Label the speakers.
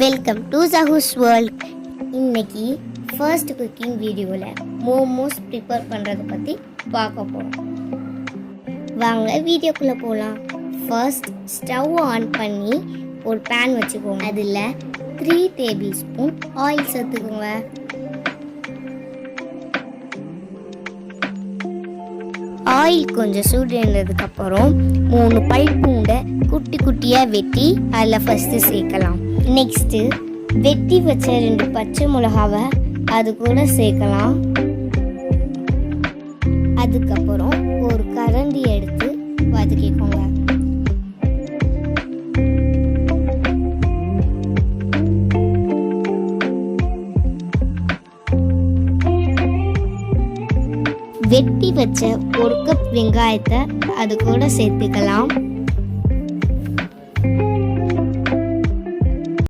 Speaker 1: Welcome to ஜஹூஸ் world. இன்னைக்கு first cooking வீடியோவில் மோமோஸ் ப்ரிப்பேர் பண்ணுறதை பற்றி பார்க்க போகிறோம். வாங்க வீடியோக்குள்ளே போகலாம். ஃபர்ஸ்ட் ஸ்டவ் ஆன் பண்ணி ஒரு பேன் வச்சுக்கோங்க. அதில் 3 டேபிள் ஸ்பூன் ஆயில் சேர்த்துக்கோங்க. ஆயில் கொஞ்சம் சூடுனதுக்கப்புறம் 3 பல் பூண்டை குட்டி குட்டியாக வெட்டி அதில் ஃபஸ்ட்டு சேர்க்கலாம். நெக்ஸ்ட்டு வெட்டி வச்ச 2 பச்சை மிளகாவை அது கூட சேர்க்கலாம். அதுக்கப்புறம் ஒரு கரண்டி எடுத்து வதக்கிக்கோங்க. வெட்டி வச்ச 1 கப் வெங்காயத்தை அது கூட சேர்த்துக்கலாம்.